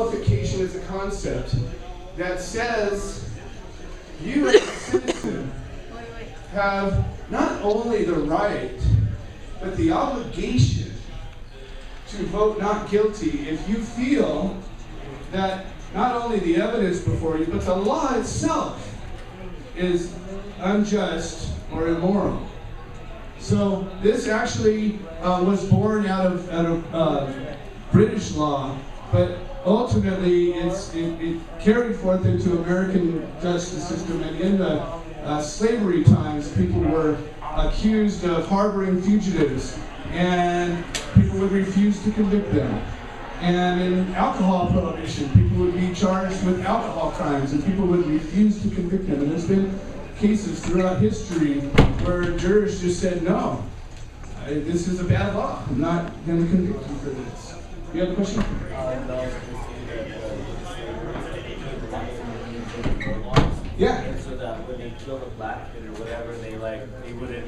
nullification is a concept that says you as a citizen have not only the right, but the obligation to vote not guilty if you feel that not only the evidence before you, but the law itself is unjust or immoral. So this actually was born out of British law, but ultimately it carried forth into American justice system. And in the slavery times, people were accused of harboring fugitives, and people would refuse to convict them. And in alcohol prohibition, people would be charged with alcohol crimes, and people would refuse to convict them. And there's been cases throughout history where jurors just said, no, this is a bad law. I'm not going to convict you for this. You have a question? Yeah. And so that when they killed a black kid or whatever, they wouldn't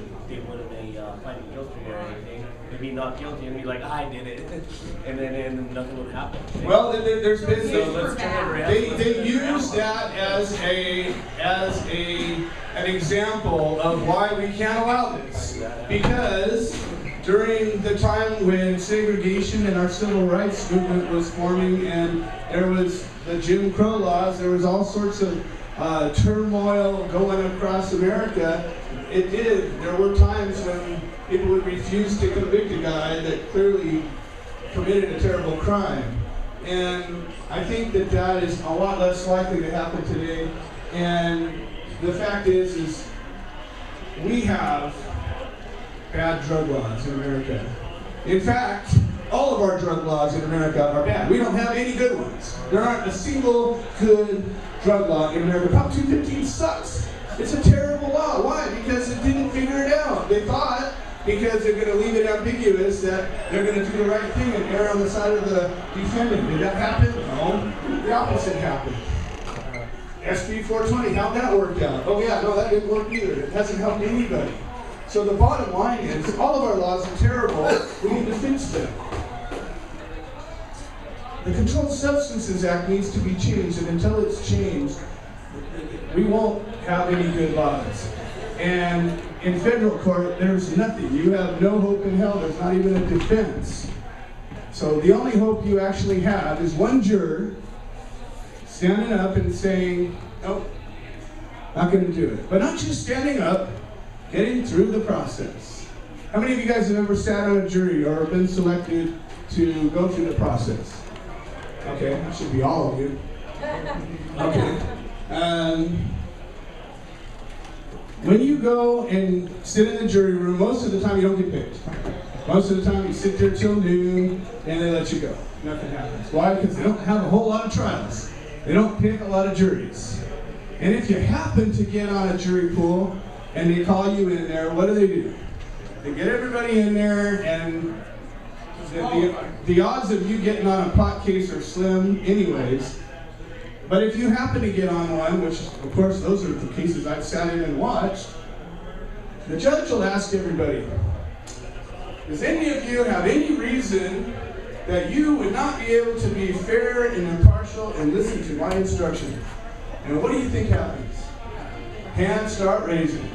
find him guilty or anything. They'd be not guilty and be like, I did it, and then nothing would happen. Well, there's been they use that as an example of why we can't allow this, because during the time when segregation and our civil rights movement was forming, and there was the Jim Crow laws, there was all sorts of turmoil going across America. There were times when people would refuse to convict a guy that clearly committed a terrible crime. And I think that is a lot less likely to happen today. And the fact is we have bad drug laws in America. In fact, all of our drug laws in America are bad. We don't have any good ones. There aren't a single good drug law in America. Prop 215 sucks. It's a terrible law. Why? Because it didn't figure it out. They thought, because they're going to leave it ambiguous, that they're going to do the right thing and err on the side of the defendant. Did that happen? No. The opposite happened. SB 420, how'd that work out? Oh yeah, no, that didn't work either. It hasn't helped anybody. So the bottom line is, all of our laws are terrible. We need to fix them. The Controlled Substances Act needs to be changed, and until it's changed, we won't have any good laws. And in federal court, there's nothing. You have no hope in hell. There's not even a defense. So the only hope you actually have is one juror standing up and saying, nope, not going to do it. But not just standing up, getting through the process. How many of you guys have ever sat on a jury or been selected to go through the process? Okay, that should be all of you. Okay. When you go and sit in the jury room, most of the time you don't get picked. Most of the time you sit there till noon and they let you go. Nothing happens. Why? Because they don't have a whole lot of trials. They don't pick a lot of juries. And if you happen to get on a jury pool and they call you in there, what do? They get everybody in there, and the odds of you getting on a pot case are slim anyways. But if you happen to get on one, which of course those are the cases I've sat in and watched, the judge will ask everybody, does any of you have any reason that you would not be able to be fair and impartial and listen to my instruction? And what do you think happens? Hands start raising.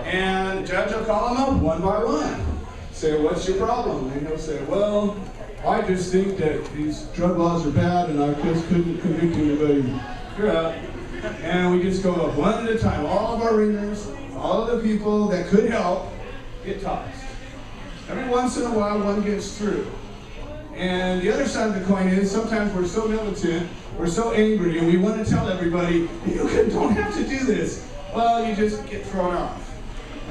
And the judge will call them up one by one. Say, what's your problem? And he'll say, well, I just think that these drug laws are bad and I just couldn't convict anybody. You're out. And we just go up one at a time. All of our ringers, all of the people that could help, get tossed. Every once in a while, one gets through. And the other side of the coin is, sometimes we're so militant, we're so angry, and we want to tell everybody, you don't have to do this. Well, you just get thrown off.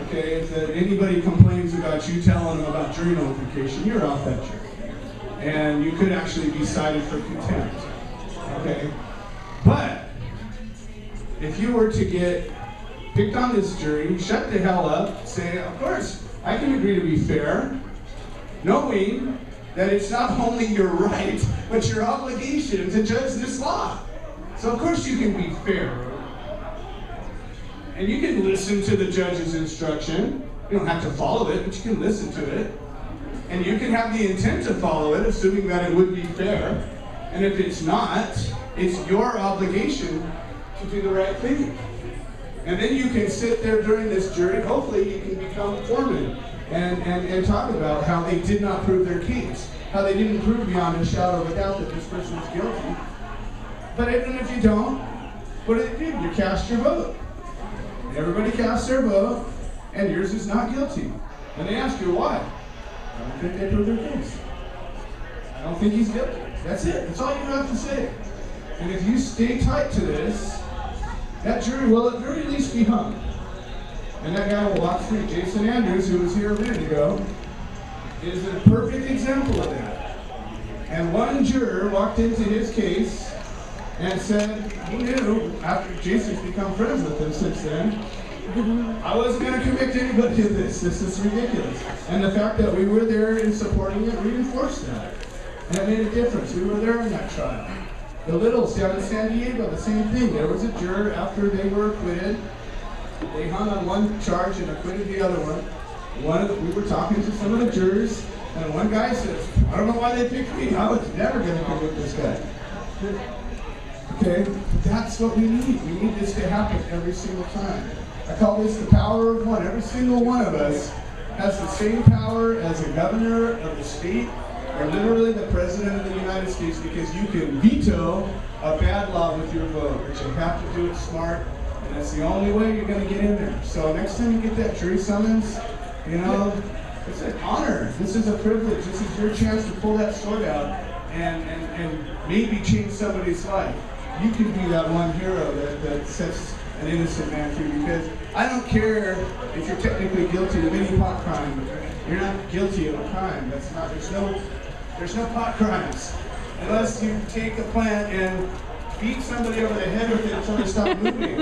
Okay, if anybody complains about you telling them about jury nullification, you're off that jury. And you could actually be cited for contempt. Okay? But if you were to get picked on this jury, shut the hell up, say, of course, I can agree to be fair, knowing that it's not only your right, but your obligation to judge this law. So of course you can be fair. And you can listen to the judge's instruction. You don't have to follow it, but you can listen to it. And you can have the intent to follow it, assuming that it would be fair. And if it's not, it's your obligation to do the right thing. And then you can sit there during this jury, hopefully you can become foreman and talk about how they did not prove their case, how they didn't prove beyond a shadow of a doubt that this person is guilty. But even if you don't, what do they do? You cast your vote. And everybody casts their vote, and yours is not guilty. And they ask you why. I don't think they proved their case. I don't think he's guilty. That's it. That's all you have to say. And if you stay tight to this, that jury will at very least be hung. And that guy will walk free. Jason Andrews, who was here a minute ago, is a perfect example of that. And one juror walked into his case and said, he knew, after Jason's become friends with him since then, I wasn't going to convict anybody of this. This is ridiculous. And the fact that we were there in supporting it reinforced that. And it made a difference. We were there in that trial. The Littles down in San Diego, the same thing. There was a juror after they were acquitted. They hung on one charge and acquitted the other one. We were talking to some of the jurors, and one guy says, I don't know why they picked me. I was never going to convict this guy. Okay, but that's what we need. We need this to happen every single time. I call this the power of one. Every single one of us has the same power as a governor of the state, or literally the president of the United States, because you can veto a bad law with your vote, but you have to do it smart, and that's the only way you're going to get in there. So next time you get that jury summons, you know, it's an honor. This is a privilege. This is your chance to pull that sword out and maybe change somebody's life. You can be that one hero that sets an innocent man free, because I don't care if you're technically guilty of any pot crime. You're not guilty of a crime. That's not. There's no pot crimes unless you take a plant and beat somebody over the head with it until they stop moving.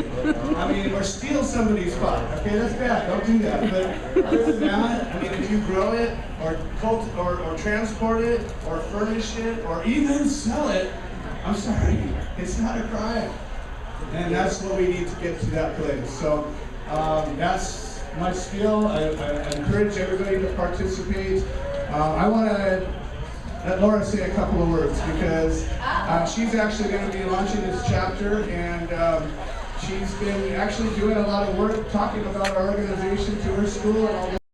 I mean, or steal somebody's pot. Okay, that's bad. Don't do that. But other than that, I mean, if you grow it or transport it or furnish it or even sell it, I'm sorry, it's not a crime. And that's what we need to get to that place. So that's my spiel. I encourage everybody to participate. I want to let Laura say a couple of words, because she's actually going to be launching this chapter, and she's been actually doing a lot of work talking about our organization to her school and all